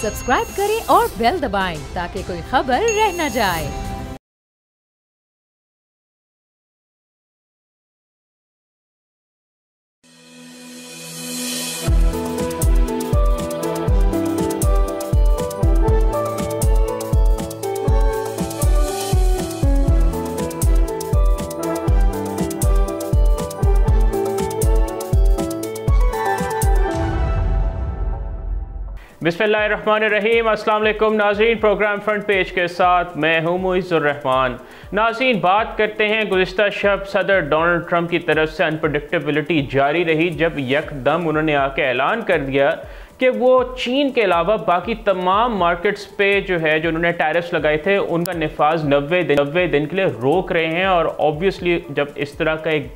Subscribe करें और bell दबाएं ताकि कोई खबर रह न जाए। बिस्मिल्लाहिर्रहमानिर्रहीम। अस्सलाम वालेकुम नाज़रीन, प्रोग्राम फ्रंट पेज के साथ मैं हूँ मुइज़्ज़ुर रहमान। नाज़रीन, बात करते हैं गुज़िश्ता शब सदर डोनाल्ड ट्रंप की तरफ से अनप्रडिक्टेबिलिटी जारी रही जब यकदम उन्होंने आके ऐलान कर दिया कि वो चीन के अलावा बाकी तमाम मार्केट्स पे जो उन्होंने टैरिफ्स लगाए थे उनका निफाज 90 दिन के लिए रोक रहे हैं। और ऑब्वियसली जब इस तरह का एक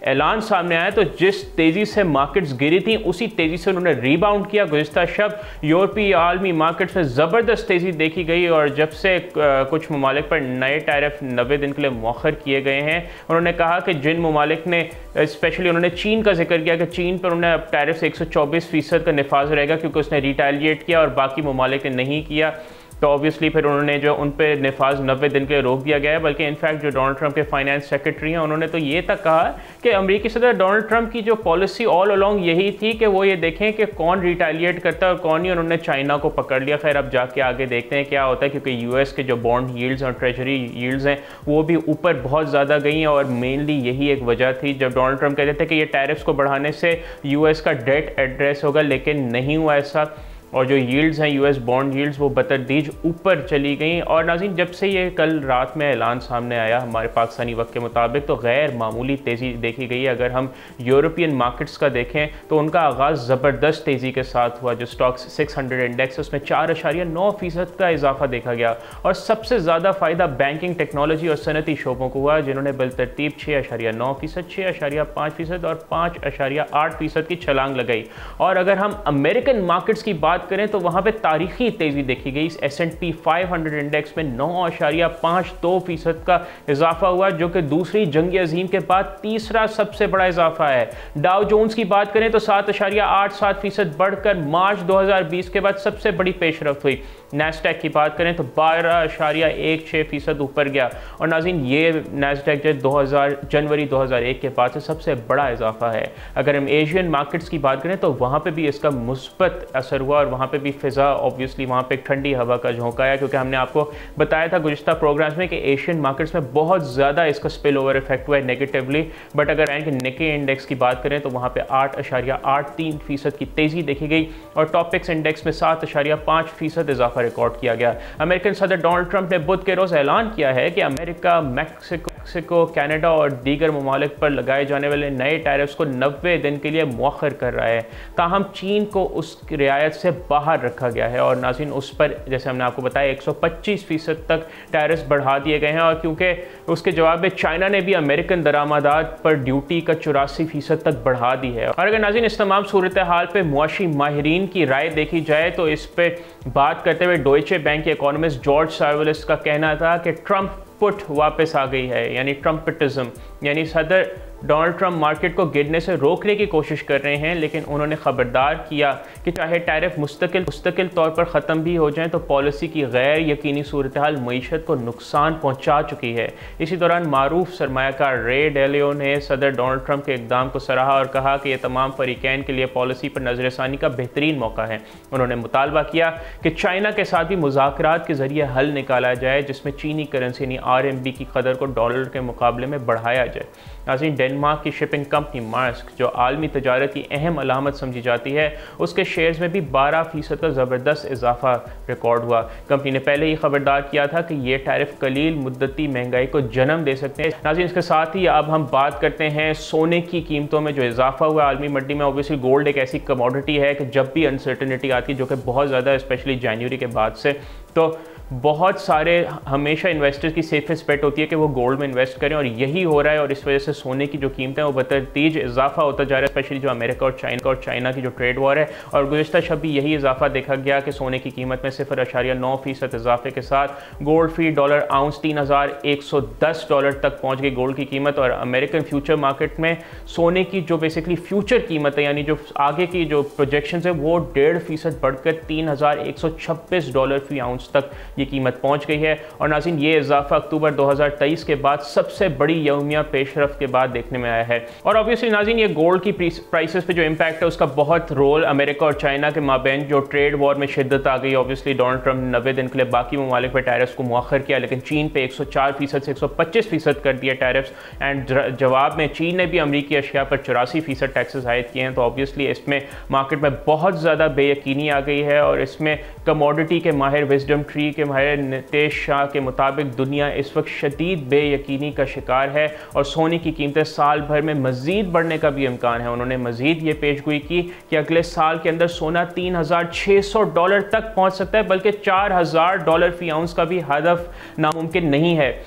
ऐलान सामने आया तो जिस तेज़ी से मार्केट्स गिरी थी उसी तेज़ी से उन्होंने रीबाउंड किया। गुज़िश्ता शब यूरोपीय आलमी मार्केट्स में ज़बरदस्त तेज़ी देखी गई और जब से कुछ ममालिक पर नए टैरिफ 90 दिन के लिए मौखर किए गए हैं, उन्होंने कहा कि जिन ममालिक ने स्पेशली उन्होंने चीन का जिक्र किया कि चीन पर उन्हें अब टैरिफ से 124% का निफाज रहेगा क्योंकि उसने रिटेलिएट किया और बाकी ममालिक ने नहीं किया। तो ऑब्वियसली फिर उन्होंने जो उन पे निफाज 90 दिन के लिए रोक दिया गया है। बल्कि इनफैक्ट जो डोनाल्ड ट्रंप के फाइनेंस सेक्रेटरी हैं उन्होंने तो ये तक कहा कि अमेरिकी सदर डोनाल्ड ट्रंप की जो पॉलिसी ऑल अलोंग यही थी कि वो ये देखें कि कौन रिटेलिएट करता है और कौन नहीं। उन्होंने चाइना को पकड़ लिया। खैर अब जाके आगे देखते हैं क्या होता है क्योंकि यूएस के जो बॉन्ड यील्ड्स और ट्रेजरी यील्ड्स हैं वो भी ऊपर बहुत ज़्यादा गई हैं और मेनली यही एक वजह थी जब डोनाल्ड ट्रंप कहते थे कि ये टैरिफ्स को बढ़ाने से यूएस का डेट एड्रेस होगा, लेकिन नहीं हुआ ऐसा और जो यील्ड्स हैं यूएस बॉन्ड यील्ड्स वो बतदरीज ऊपर चली गई। और नाज़रीन, जब से ये कल रात में ऐलान सामने आया हमारे पाकिस्तानी वक्त के मुताबिक तो गैर मामूली तेज़ी देखी गई। अगर हम यूरोपियन मार्केट्स का देखें तो उनका आगाज़ ज़बरदस्त तेज़ी के साथ हुआ। जो स्टॉक्स 600 इंडेक्स उसमें 4.9% का इजाफा देखा गया और सबसे ज़्यादा फ़ायदा बैंकिंग, टेक्नोलॉजी और सनती शोबों को हुआ जिन्होंने बिलतरतीब 6.9%, 6.5% और 5.8% की छलांग लगाई। और अगर हम अमेरिकन मार्केट्स की बात करें तो वहां पे तारीखी तेजी देखी गई। S&P 500 इंडेक्स में 9.52% का इजाफा हुआ जो कि दूसरी जंग अजीम के बाद तीसरा सबसे बड़ा इजाफा है। डाउ जोन्स की बात करें तो 7.87% बढ़कर मार्च 2020 के बाद सबसे बड़ी पेशरफ्त हुई। नैस्डैक की बात करें तो 12.16% ऊपर गया। और नाज़रीन, ये नैस्डैक जो जनवरी 2001 के बाद से सबसे बड़ा इजाफा है। अगर हम एशियन मार्केट्स की बात करें तो वहाँ पे भी इसका मुस्बत असर हुआ और वहाँ पे भी फ़िज़ा ऑब्वियसली वहाँ पे एक ठंडी हवा का झोंका है क्योंकि हमने आपको बताया था गुज़िश्ता प्रोग्राम्स में कि एशियन मार्केट्स में बहुत ज़्यादा इसका स्पिल ओवर इफेक्ट हुआ है नेगेटिवली। बट अगर निक्की इंडेक्स की बात करें तो वहाँ पे 8.83% की तेज़ी देखी गई और टॉपिक्स इंडेक्स में 7.5% इजाफा रिकॉर्ड किया गया। अमेरिकन सदर डोनाल्ड ट्रंप ने बुध के रोज़ ऐलान किया है कि अमेरिका, मैक्सिको, कनाडा और दीगर ममालिक पर लगाए जाने वाले नए टैरिफ्स को 90 दिन के लिए मौखर कर रहा है। ताहम चीन को उस रियायत से बाहर रखा गया है और नाज़रीन उस पर जैसे हमने आपको बताया 125% तक टैरिफ्स बढ़ा दिए गए हैं। और क्योंकि उसके जवाब में चाइना ने भी अमेरिकन दरामदात पर ड्यूटी का 84% तक बढ़ा दी है। और अगर नाज़रीन इस तमाम सूरत हाल पर मुआशी माहिरीन की राय देखी जाए तो इस पर बात करते हुए डॉयचे बैंक के इकोनॉमिस्ट जॉर्ज सार्वलिस का कहना था कि ट्रंप पुट वापस आ गई है, यानी ट्रम्पिटिज्म, यानी सदर डोनाल्ड ट्रंप मार्केट को गिरने से रोकने की कोशिश कर रहे हैं। लेकिन उन्होंने खबरदार किया कि चाहे टैरिफ मुस्तकिल तौर पर ख़त्म भी हो जाएं तो पॉलिसी की गैर यकीनी सूरत हाल मईशत को नुकसान पहुंचा चुकी है। इसी दौरान मारूफ सरमायाकार रे डेलियो ने सदर डोनाल्ड ट्रंप के इक़दाम को सराहा और कहा कि यह तमाम फरीकैन के लिए पॉलिसी पर नज़रसानी का बेहतरीन मौका है। उन्होंने मुतालबा किया कि चाइना के साथ भी मुज़ाकरात के ज़रिए हल निकाला जाए जिसमें चीनी करेंसी यानी RMB की कदर को डॉलर के मुकाबले में बढ़ाया जाए। नाज़रीन, डेनमार्क की शिपिंग कंपनी मार्स्क जो आलमी तजारत की अहम अलामत समझी जाती है उसके शेयर्स में भी 12% का ज़बरदस्त इजाफा रिकॉर्ड हुआ। कंपनी ने पहले ही खबरदार किया था कि ये टैरिफ कलील मुद्दती महंगाई को जन्म दे सकते हैं। नाज़रीन, इसके साथ ही अब हम बात करते हैं सोने की कीमतों में जो इजाफा हुआ आलमी मंडी में। ऑब्वियसली गोल्ड एक ऐसी कमोडिटी है कि जब भी अनसर्टनिटी आती है जो कि बहुत ज़्यादा स्पेशली जनवरी के बाद से, तो बहुत सारे हमेशा इन्वेस्टर्स की सेफेस्ट बेट होती है कि वो गोल्ड में इन्वेस्ट करें, और यही हो रहा है। और इस वजह से सोने की जो कीमतें वो बतदरीज इजाफा होता जा रहा है, स्पेशली जो अमेरिका और चाइना की जो ट्रेड वॉर है। और गुज़िश्ता शब भी यही इजाफा देखा गया कि सोने की कीमत में 0.9% इजाफे के साथ गोल्ड फी डॉलर आउंस $3,110 तक पहुँच गई गोल्ड की कीमत। और अमेरिकन फ्यूचर मार्केट में सोने की जो बेसिकली फ्यूचर कीमत है, यानी जो आगे की जो प्रोजेक्शंस है, वो 1.5% बढ़कर $3,126 फी आउंस तक ये कीमत पहुंच गई है। और नाज़रीन, ये इजाफा अक्टूबर 2023 के बाद सबसे बड़ी यौमिया पेशरफ्त के बाद देखने में आया है। और ऑब्वियसली नाज़रीन, ये गोल्ड की प्राइसेस पे जो इम्पैक्ट है उसका बहुत रोल अमेरिका और चाइना के माबैन जो ट्रेड वॉर में शिद्दत आ गई। ऑब्वियसली डोनाल्ड ट्रंप ने 90 दिन के लिए बाकी ममालिक पर टैरिफ्स को मुअख्खर किया, लेकिन चीन पे 104% से 125% कर दिए टैरिफ्स। एंड जवाब में चीन ने भी अमरीकी अशिया पर 84% टैक्सेस आयद किए हैं। तो ऑब्वियसली इसमें मार्केट में बहुत ज़्यादा बेयकीनी आ गई है। और इसमें कमोडिटी के माहिर विजडम ट्री के माहिर नितेश शाह के मुताबिक दुनिया इस वक्त शदीद बेयकीनी का शिकार है और सोने की कीमतें साल भर में मज़ीद बढ़ने का भी इम्कान है। उन्होंने मज़ीद ये पेशगोई की कि अगले साल के अंदर सोना $3,600 तक पहुंच सकता है, बल्कि $4,000 फी आउंस का भी हदफ नामुमकिन नहीं है।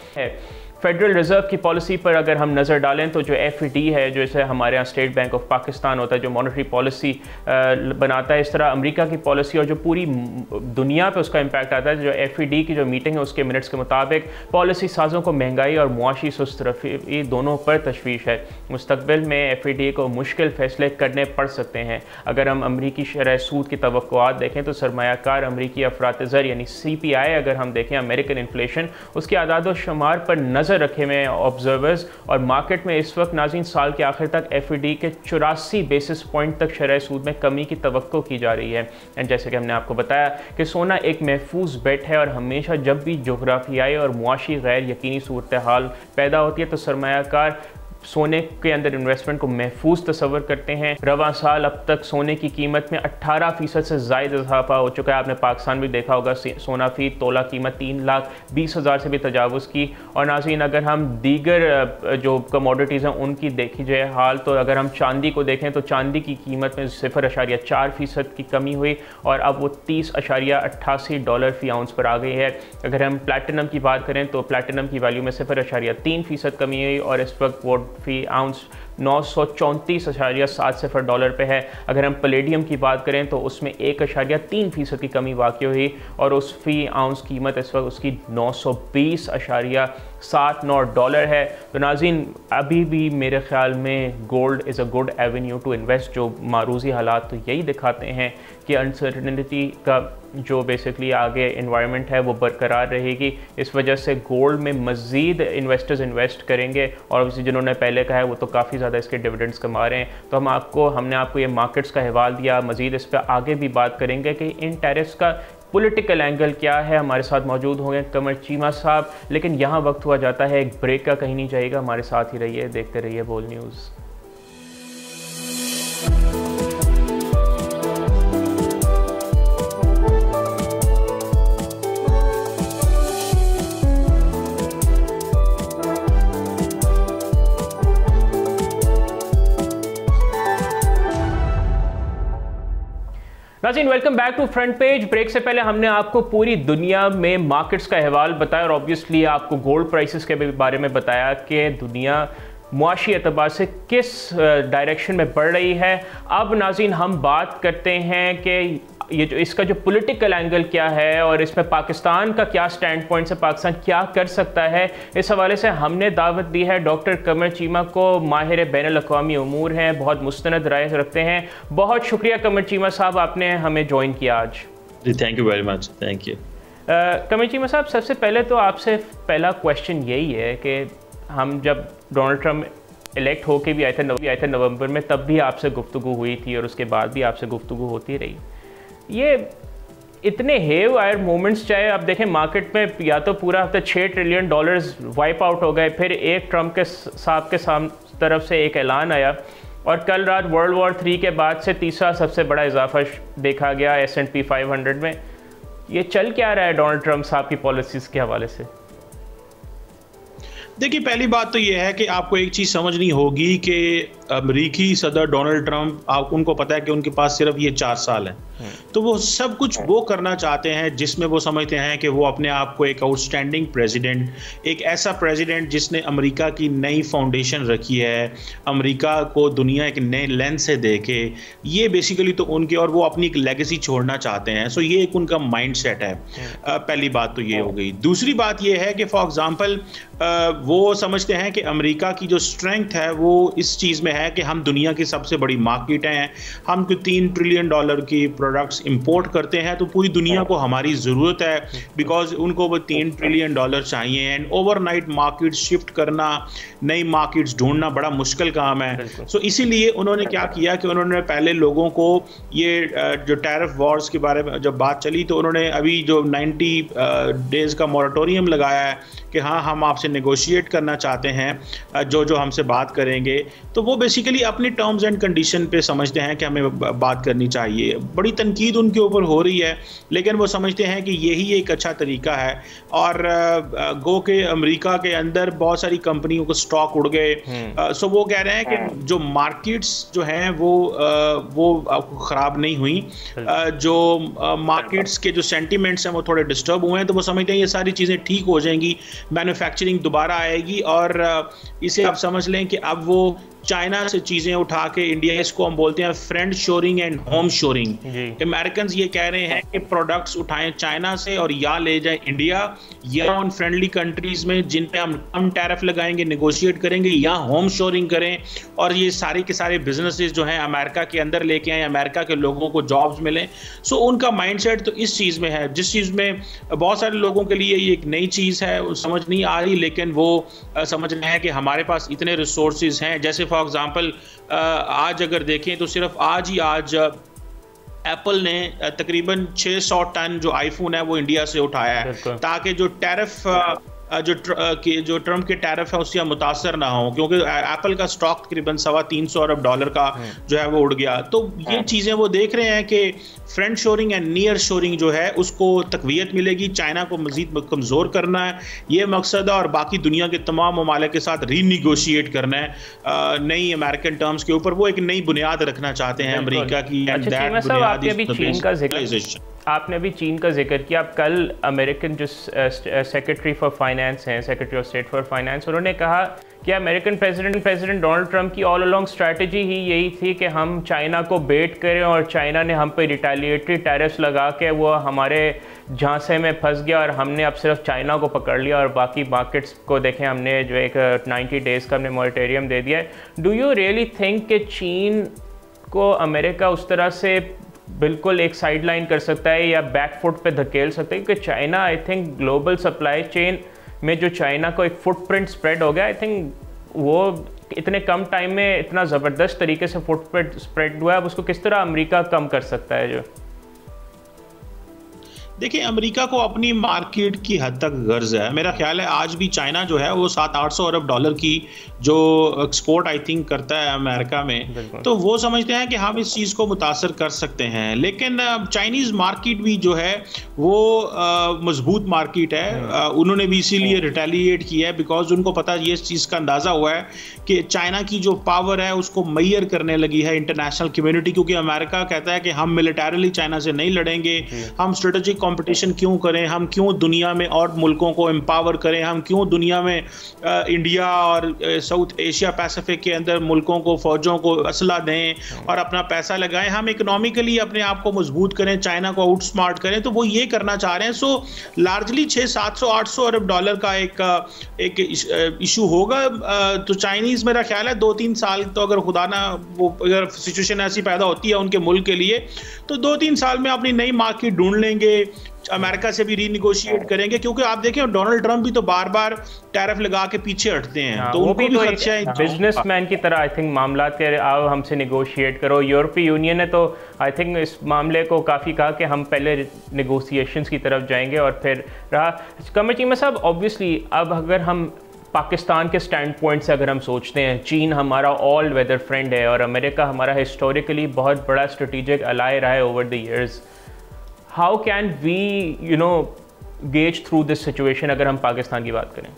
फेडरल रिजर्व की पॉलिसी पर अगर हम नज़र डालें तो जो FED है, जो इसे हमारे यहाँ स्टेट बैंक ऑफ पाकिस्तान होता है, जो मॉनेटरी पॉलिसी बनाता है, इस तरह अमेरिका की पॉलिसी और जो पूरी दुनिया पे उसका इम्पैक्ट आता है। जो FED की जो मीटिंग है उसके मिनट्स के मुताबिक पॉलिसी साजों को महंगाई और मुआशी सुस्तरफी दोनों पर तशवीश है। मुस्तकबिल में FED को मुश्किल फैसले करने पड़ सकते हैं। अगर हम अमरीकी शरह सूद की तवक्कुआत देखें तो सरमायाकार अमरीकी अफरात-ए-ज़र यानी CPI अगर हम देखें, अमेरिकन इन्फ्लेशन, उसके आदाद व शुमार पर नज़र रखे हुए हैं ऑब्जर्वर्स। और मार्केट में इस वक्त नाज़रीन साल के आखिर तक FED के 84 बेसिस पॉइंट तक शरह सूद में कमी की तवक्को की जा रही है। एंड जैसे कि हमने आपको बताया कि सोना एक महफूज बेट है, और हमेशा जब भी जोग्राफियाई और मुआशी गैर यकीनी सूरत हाल पैदा होती है तो सरमायाकार सोने के अंदर इन्वेस्टमेंट को महफूज तस्वर करते हैं। रवां साल अब तक सोने की कीमत में 18% से ज़ायद इजाफा हो चुका है। आपने पाकिस्तान भी देखा होगा, सोना फी तोला कीमत 3,20,000 से भी तजावुज़ की। और नाज़रीन, अगर हम दीगर जो कमोडिटीज़ हैं उनकी देखी जाए हाल, तो अगर हम चांदी को देखें तो चांदी की कीमत में 0.4% की कमी हुई और अब वो $30.88 फी आउंस पर आ गई है। अगर हम प्लैटिनम की बात करें तो प्लैटिनम की वैल्यू में 0.3% कमी हुई और इस वक्त वो फी आउंस $934.70 पे है। अगर हम पलेडियम की बात करें तो उसमें 1.3% की कमी वाक़ई हुई और उस फी आउंस कीमत इस वक्त उसकी $920.79 है। तो नाज़रीन, अभी भी मेरे ख़्याल में gold is a good avenue to invest. जो मारूज़ी हालात तो यही दिखाते हैं कि अनसर्टनिटी का जो बेसिकली आगे इन्वायरमेंट है वो बरकरार रहेगी। इस वजह से गोल्ड में मज़ीद इन्वेस्टर्स इन्वेस्ट करेंगे और जिन्होंने पहले कहा है वो तो काफ़ी ज़्यादा इसके डिविडेंड्स कमा रहे हैं। तो हमने आपको ये मार्केट्स का हवाल दिया। मज़ीद इस पर आगे भी बात करेंगे कि इन टैरिफ्स का पॉलिटिकल एंगल क्या है। हमारे साथ मौजूद होंगे कमर चीमा साहब, लेकिन यहाँ वक्त हुआ जाता है एक ब्रेक का, कहीं नहीं जाएगा, हमारे साथ ही रहिए, देखते रहिए बोल न्यूज़। नाज़रीन, welcome back to front page. Break से पहले हमने आपको पूरी दुनिया में मार्केट्स का हवाल बताया और ऑब्वियसली आपको गोल्ड प्राइसेस के बारे में बताया कि दुनिया मुआशी एतबार से किस डायरेक्शन में बढ़ रही है। अब नाज़रीन हम बात करते हैं कि ये जो इसका जो पॉलिटिकल एंगल क्या है और इसमें पाकिस्तान का क्या स्टैंड पॉइंट से पाकिस्तान क्या कर सकता है। इस हवाले से हमने दावत दी है डॉक्टर कमर चीमा को। माहिर बैनुल अक़वामी उमूर हैं, बहुत मुस्तनद राय रखते हैं। बहुत शुक्रिया कमर चीमा साहब, आपने हमें ज्वाइन किया आज। जी, thank you very much. Thank you Qamar Cheema साहब, सबसे पहले तो आपसे पहला क्वेश्चन यही है कि हम जब डोनाल्ड ट्रंप इलेक्ट होके भी आए थे नवंबर में, तब भी आपसे गुफ्तगू हुई थी और उसके बाद भी आपसे गुफ्तगू होती रही। ये इतने हेव आयर मोमेंट्स, चाहे आप देखें मार्केट में या तो पूरा हफ्ता $6 ट्रिलियन वाइप आउट हो गए, फिर एक ट्रंप के साहब के तरफ से एक ऐलान आया और कल रात वर्ल्ड वॉर 3 के बाद से तीसरा सबसे बड़ा इजाफा देखा गया S&P 500 में। ये चल क्या रहा है डोनाल्ड ट्रंप साहब की पॉलिसीज़ के हवाले से? देखिए, पहली बात तो ये है कि आपको एक चीज़ समझनी होगी कि अमरीकी सदर डोनाल्ड ट्रंप, उनको पता है कि उनके पास सिर्फ ये 4 साल हैं तो वो सब कुछ वो करना चाहते हैं जिसमें वो समझते हैं कि वो अपने आप को एक आउटस्टैंडिंग प्रेसिडेंट, एक ऐसा प्रेसिडेंट जिसने अमेरिका की नई फाउंडेशन रखी है, अमेरिका को दुनिया एक नए लेंस से देखे, ये बेसिकली तो उनके, और वो अपनी एक लेगेसी छोड़ना चाहते हैं। सो ये एक उनका माइंड सेट है। पहली बात तो ये हो गई। दूसरी बात ये है कि फॉर एग्जांपल वो समझते हैं कि अमेरिका की जो स्ट्रेंथ है वो इस चीज़ में है कि हम दुनिया की सबसे बड़ी मार्केट हैं, हम कोई $3 ट्रिलियन की प्रोडक्ट्स इंपोर्ट करते हैं, तो पूरी दुनिया को हमारी ज़रूरत है, बिकॉज उनको वो $3 ट्रिलियन चाहिए। एंड ओवरनाइट मार्केट शिफ्ट करना, नई मार्केट्स ढूंढना बड़ा मुश्किल काम है। सो इसीलिए उन्होंने क्या किया कि उन्होंने पहले लोगों को ये जो टैरिफ वॉर्स के बारे में जब बात चली, तो उन्होंने अभी जो 90 डेज का मोरेटोरियम लगाया है कि हाँ हम आपसे नेगोशिएट करना चाहते हैं, जो हमसे बात करेंगे, तो वो बेसिकली अपनी टर्म्स एंड कंडीशन पे समझते हैं कि हमें बात करनी चाहिए। बड़ी तनकीद उनके ऊपर हो रही है, लेकिन वो समझते हैं कि यही एक अच्छा तरीका है। और गो के अमेरिका के अंदर बहुत सारी कंपनियों को स्टॉक उड़ गए। सो वो कह रहे हैं कि जो मार्केट्स जो हैं वो ख़राब नहीं हुई, जो मार्केट्स के जो सेंटिमेंट्स हैं वो थोड़े डिस्टर्ब हुए हैं, तो वो समझते हैं ये सारी चीज़ें ठीक हो जाएंगी, मैन्युफैक्चरिंग दोबारा आएगी। और इसे आप समझ लें कि अब वो चाइना से चीज़ें उठा के इंडिया, इसको हम बोलते हैं friend shoring and home shoring. American ये कह रहे हैं कि प्रोडक्ट्स उठाएं चाइना से और या ले जाएं इंडिया, या उन फ्रेंडली कंट्रीज में जिन पे हम कम टैरिफ लगाएंगे, नेगोशिएट करेंगे, या होम शोरिंग करें और ये सारे के सारे बिजनेसेस जो हैं अमेरिका के अंदर लेके आए, अमेरिका के लोगों को जॉब्स मिलें। सो उनका माइंडसेट तो इस चीज़ में है, जिस चीज़ में बहुत सारे लोगों के लिए ये एक नई चीज़ है, समझ नहीं आ रही, लेकिन वो समझ रहे हैं कि हमारे पास इतने रिसोर्सेज हैं। जैसे फॉर एग्जांपल आज अगर देखें तो सिर्फ आज एप्पल ने तकरीबन 600 टन जो आईफोन है वो इंडिया से उठाया है, ताकि जो टैरिफ जो ट्रम्प के टैरिफ है उससे मुतासर ना हो, क्योंकि एप्पल का स्टॉक तकरीबन $325 अरब का जो है वो उड़ गया। तो ये चीज़ें वो देख रहे हैं कि friend shoring and near shoring जो है उसको तकवीयत मिलेगी, चाइना को मजीद कमज़ोर करना है ये मकसद है, और बाकी दुनिया के तमाम ममालिक के साथ रीनिगोशिएट करना है नई अमेरिकन टर्म्स के ऊपर। वो एक नई बुनियाद रखना चाहते हैं अमेरिका की। आपने अभी चीन का जिक्र किया। अब कल अमेरिकन जो सेक्रेटरी फॉर फाइनेंस हैं, secretary of state for finance, उन्होंने कहा कि अमेरिकन प्रेसिडेंट डोनाल्ड ट्रंप की ऑल अलोंग स्ट्रैटेजी ही यही थी कि हम चाइना को बेट करें, और चाइना ने हम पे रिटेलिएटरी टैरिफ्स लगा के वो हमारे झांसे में फंस गया, और हमने अब सिर्फ चाइना को पकड़ लिया और बाकी मार्केट्स को देखें हमने जो एक 90 डेज़ का हमने मॉरेटोरियम दे दिया है। डू यू रियली थिंक कि चीन को अमेरिका उस तरह से बिल्कुल एक साइड लाइन कर सकता है या बैकफुट पे धकेल सकता है? क्योंकि China I think global supply chain में जो चाइना को एक फुटप्रिंट स्प्रेड हो गया, आई थिंक वो इतने कम टाइम में इतना ज़बरदस्त तरीके से फुटप्रिंट स्प्रेड हुआ है, अब उसको किस तरह अमेरिका कम कर सकता है? जो देखिए, अमेरिका को अपनी मार्केट की हद तक गर्ज है। मेरा ख्याल है आज भी चाइना जो है वो $700-800 अरब की जो एक्सपोर्ट आई थिंक करता है अमेरिका में, तो वो समझते हैं कि हम इस चीज़ को मुतासर कर सकते हैं। लेकिन चाइनीज़ मार्केट भी जो है वो मजबूत मार्केट है। उन्होंने भी इसीलिए रिटेलिएट किया है, बिकॉज उनको पता ये इस चीज़ का अंदाज़ा हुआ है कि चाइना की जो पावर है उसको मैयर करने लगी है इंटरनेशनल कम्युनिटी, क्योंकि अमेरिका कहता है कि हम मिलिटरीली चाइना से नहीं लड़ेंगे, हम स्ट्रेटेजिक कंपटीशन क्यों करें, हम क्यों दुनिया में और मुल्कों को एम्पावर करें, हम क्यों दुनिया में इंडिया और साउथ एशिया पैसिफिक के अंदर मुल्कों को, फौजों को असला दें और अपना पैसा लगाएं, हम इकोनॉमिकली अपने आप को मजबूत करें, चाइना को आउट स्मार्ट करें। तो वो ये करना चाह रहे हैं। सो लार्जली $600-700-800 अरब का एक इशू होगा। तो चाइनीज़ मेरा ख्याल है 2-3 साल, तो अगर खुदा ना वो अगर सिचुएशन ऐसी पैदा होती है उनके मुल्क के लिए, तो 2-3 साल में अपनी नई मार्केट ढूंढ लेंगे, अमेरिका से भी रीनिगोशिएट करेंगे। क्योंकि आप देखें डोनाल्ड ट्रंप भी तो बार बार टैरिफ लगा के पीछे हटते हैं, तो उनको भी खर्चा है। बिजनेसमैन की तरह आई थिंक मामला के आओ हमसे निगोशिएट करो। यूरोपीय यूनियन ने तो आई थिंक इस मामले को काफ़ी कहा कि हम पहले निगोशिएशंस की तरफ जाएंगे और फिर रहा कमर चीमा साहब। ऑब्वियसली अब अगर हम पाकिस्तान के स्टैंड पॉइंट से अगर हम सोचते हैं, चीन हमारा ऑल वेदर फ्रेंड है और अमेरिका हमारा हिस्टोरिकली बहुत बड़ा स्ट्रेटेजिक अलाय रहा है over the years. How can we gauge through this situation अगर हम पाकिस्तान की बात करें?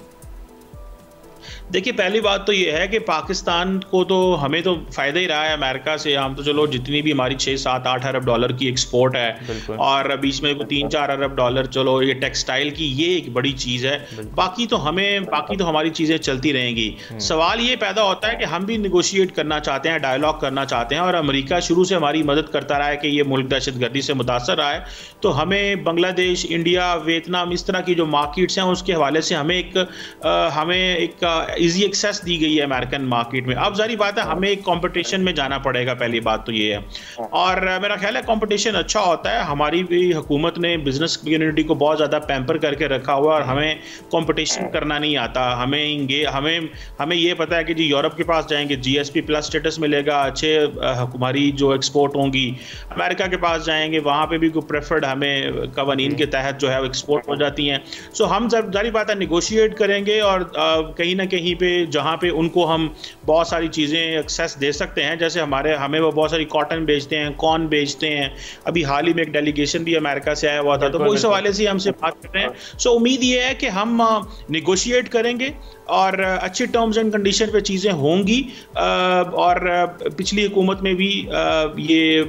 देखिए, पहली बात तो ये है कि पाकिस्तान को तो हमें तो फ़ायदा ही रहा है अमेरिका से। हम तो चलो जितनी भी हमारी 6, 7, 8 अरब डॉलर की एक्सपोर्ट है, और बीच में 3, 4 अरब डॉलर, चलो ये टेक्सटाइल की, ये एक बड़ी चीज़ है। बाकी तो हमारी चीज़ें चलती रहेंगी। सवाल ये पैदा होता है कि हम भी निगोशिएट करना चाहते हैं, डायलॉग करना चाहते हैं, और अमेरिका शुरू से हमारी मदद करता रहा है कि ये मुल्क दहशतगर्दी से मुतासर रहा है। तो हमें बांग्लादेश, इंडिया, वियतनाम, इस तरह की जो मार्केट्स हैं उसके हवाले से हमें एक इजी एक्सेस दी गई है अमेरिकन मार्केट में। अब जारी बात है हमें एक कंपटीशन में जाना पड़ेगा, पहली बात तो ये है। और मेरा ख्याल है कंपटीशन अच्छा होता है। हमारी भी हुकूमत ने बिजनेस कम्युनिटी को बहुत ज़्यादा पैम्पर करके रखा हुआ है, और हमें कंपटीशन करना नहीं आता। हमें ये पता है कि जी यूरोप के पास जाएंगे GSP प्लस स्टेटस मिलेगा, अच्छे हमारी जो एक्सपोर्ट होंगी। अमेरिका के पास जाएंगे, वहाँ पे भी कोई प्रेफर्ड हमें कवानीन के तहत जो है वो एक्सपोर्ट हो जाती हैं। सो हम जब जारी बात है निगोशिएट करेंगे, और कहीं ना कहीं पे जहाँ पे उनको हम बहुत सारी चीज़ें एक्सेस दे सकते हैं, जैसे हमें वो बहुत सारी कॉटन बेचते हैं, कॉर्न बेचते हैं। अभी हाल ही में एक डेलीगेशन भी अमेरिका से आया हुआ था, तो वो इस हवाले से हमसे बात कर रहे हैं। सो उम्मीद ये है कि हम निगोशिएट करेंगे और अच्छी टर्म्स एंड कंडीशन पे चीज़ें होंगी। और पिछली हुकूमत में भी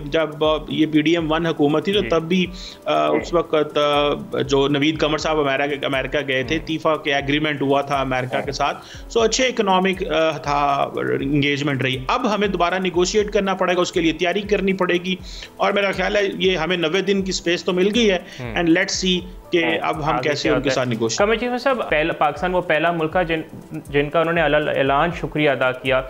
जब ये PDM 1 हुकूमत थी, तो तब भी उस वक्त जो नवीद कमर साहब अमेरिका गए थे, तीफा के एग्रीमेंट हुआ था अमेरिका के साथ। सो अच्छे इकोनॉमिक था, इंगेजमेंट रही। अब हमें दोबारा निगोशिएट करना पड़ेगा, उसके लिए तैयारी करनी पड़ेगी। और मेरा ख्याल है ये हमें 90 दिन की स्पेस तो मिल गई है, एंड लेट्स सी कि अब हम कैसे उनके साथ निगोशिएट। कमर चीफ साहब, पाकिस्तान वो पहला मुल्क है जिनका उन्होंने ऐलान शुक्रिया अदा किया।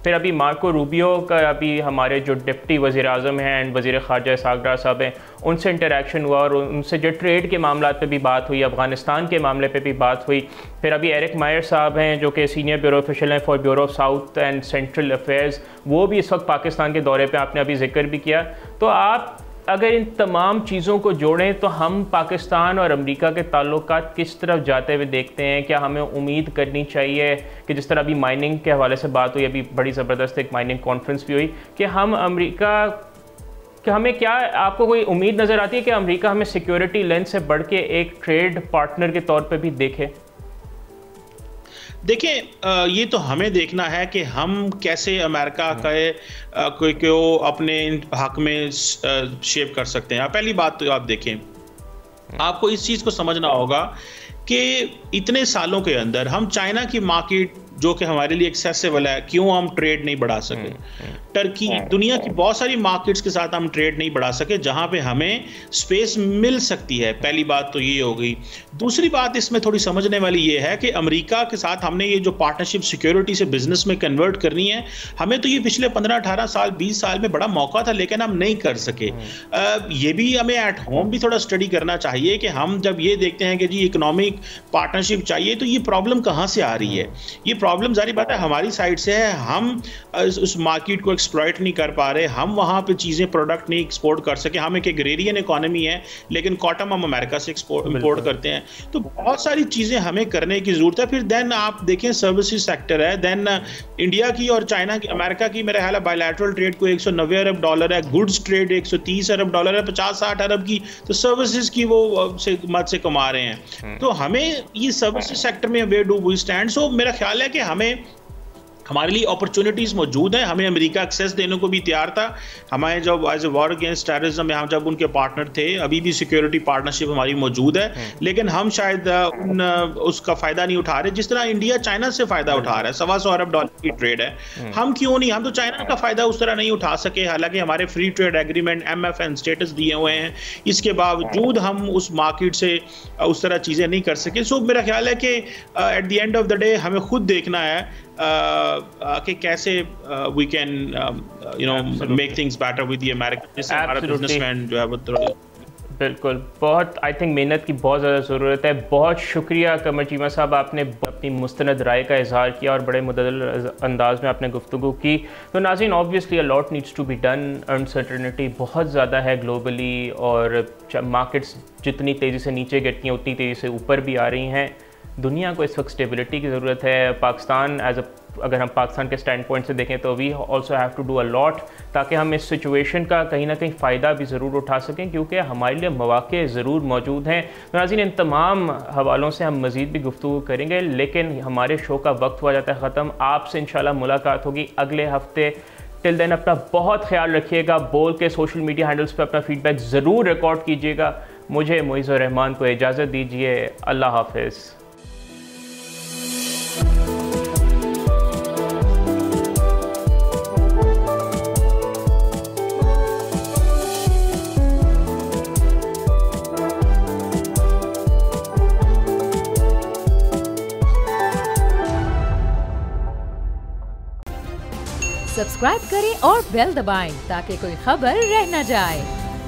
फिर अभी मार्को रूबियो का, अभी हमारे जो डिप्टी वज़ीर आज़म हैं एंड वज़ीर ख़ारजा इसहाक़ डार साहब हैं, उनसे इंटरेक्शन हुआ, और उनसे जो ट्रेड के मामला पे भी बात हुई, अफ़गानिस्तान के मामले पे भी बात हुई। फिर अभी एरिक मायर साहब हैं जो कि सीनियर ब्यूरो ऑफिशियल हैं for bureau of south and central affairs, वो भी इस वक्त पाकिस्तान के दौरे पर आपने अभी जिक्र भी किया। तो आप अगर इन तमाम चीज़ों को जोड़ें तो हम पाकिस्तान और अमेरिका के ताल्लुकात किस तरफ जाते हुए देखते हैं? क्या हमें उम्मीद करनी चाहिए कि जिस तरह अभी माइनिंग के हवाले से बात हुई, अभी बड़ी ज़बरदस्त एक माइनिंग कॉन्फ्रेंस भी हुई, कि हम अमेरिका कि हमें क्या, आपको कोई उम्मीद नज़र आती है कि अमेरिका हमें सिक्योरिटी लेंस से बढ़ के एक ट्रेड पार्टनर के तौर पर भी देखे? देखिए, ये तो हमें देखना है कि हम कैसे अमेरिका को अपने हक में शेप कर सकते हैं। पहली बात तो आप देखें, आपको इस चीज़ को समझना होगा कि इतने सालों के अंदर हम चाइना की मार्केट जो कि हमारे लिए एक्सेसिबल है, क्यों हम ट्रेड नहीं बढ़ा सके? टर्की, दुनिया की बहुत सारी मार्केट्स के साथ हम ट्रेड नहीं बढ़ा सके जहां पे हमें स्पेस मिल सकती है। पहली बात तो ये हो गई। दूसरी बात इसमें थोड़ी समझने वाली ये है कि अमेरिका के साथ हमने ये जो पार्टनरशिप सिक्योरिटी से बिजनेस में कन्वर्ट करनी है, हमें तो ये पिछले 15-18 साल 20 साल में बड़ा मौका था, लेकिन हम नहीं कर सके। ये भी हमें एट होम भी थोड़ा स्टडी करना चाहिए कि हम जब ये देखते हैं कि जी इकोनॉमिक पार्टनरशिप चाहिए, तो ये प्रॉब्लम कहाँ से आ रही है? ये प्रॉब्लम जारी बात है हमारी साइड से है। हम उस मार्केट को एक्सप्लॉइट नहीं कर पा रहे, हम वहाँ पे चीज़ें, प्रोडक्ट नहीं एक्सपोर्ट कर सके। हम एक एग्रेरियन इकोनॉमी है, लेकिन कॉटन हम अमेरिका से इंपोर्ट करते हैं। तो बहुत सारी चीज़ें हमें करने की ज़रूरत है। फिर देन आप देखें सर्विसेज सेक्टर है, देन इंडिया की और चाइना की, अमेरिका की मेरा ख्याल है बायलैटरल ट्रेड को $190 अरब है, गुड्स ट्रेड $130 अरब है, 50-60 अरब की तो सर्विसेज की वो मत से कमा रहे हैं। तो हमें ये सर्विसेज सेक्टर में वेयर डू वी स्टैंड? सो मेरा ख्याल है कि हमारे लिए अपॉर्चुनिटीज़ मौजूद हैं। हमें अमेरिका एक्सेस देने को भी तैयार था। हमारे जब as a war against terrorism में हम जब उनके पार्टनर थे, अभी भी सिक्योरिटी पार्टनरशिप हमारी मौजूद है, लेकिन हम शायद उसका फ़ायदा नहीं उठा रहे जिस तरह इंडिया चाइना से फ़ायदा उठा रहा है। $125 अरब की ट्रेड है, हम क्यों नहीं? हम तो चाइना का फ़ायदा उस तरह नहीं उठा सके, हालांकि हमारे free trade agreement MFN status दिए हुए हैं, इसके बावजूद हम उस मार्केट से उस तरह चीज़ें नहीं कर सके। सो मेरा ख्याल है कि at the end of the day हमें खुद देखना है कि कैसे we can make things better with the American, जिससे हमारा बिजनेसमैन जो है वो बिल्कुल, बहुत आई थिंक मेहनत की बहुत ज़्यादा ज़रूरत है। बहुत शुक्रिया कमर चीमा साहब, आपने अपनी मुस्तनद राय का इजहार किया और बड़े मुतअद्दिल अंदाज में आपने गुफ्तगू की। तो नाज़रीन, obviously a lot needs to be done. Uncertainty बहुत ज़्यादा है ग्लोबली, और मार्केट्स जितनी तेज़ी से नीचे गिरती हैं उतनी तेज़ी से ऊपर भी आ रही हैं। दुनिया को इस वक्त स्टेबिलिटी की ज़रूरत है। पाकिस्तान एज अ अगर हम पाकिस्तान के स्टैंड पॉइंट से देखें तो we also have to do a lot, ताकि हम इस सिचुएशन का कहीं ना कहीं फ़ायदा भी ज़रूर उठा सकें, क्योंकि हमारे लिए मौक़े ज़रूर मौजूद हैं। नाज़रीन, इन तमाम हवालों से हम मज़ीद भी गुफ्तगू करेंगे, लेकिन हमारे शो का वक्त हुआ जाता है ख़त्म। आपसे इंशाल्लाह मुलाकात होगी अगले हफ्ते। टिल देन अपना बहुत ख्याल रखिएगा। बोल के सोशल मीडिया हैंडल्स पर अपना फीडबैक ज़रूर रिकॉर्ड कीजिएगा। मुझे मुइज़्ज़ुर रहमान को इजाज़त दीजिए। अल्लाह हाफ़िज़। सब्सक्राइब करें और बेल दबाएं ताकि कोई खबर रह न जाए।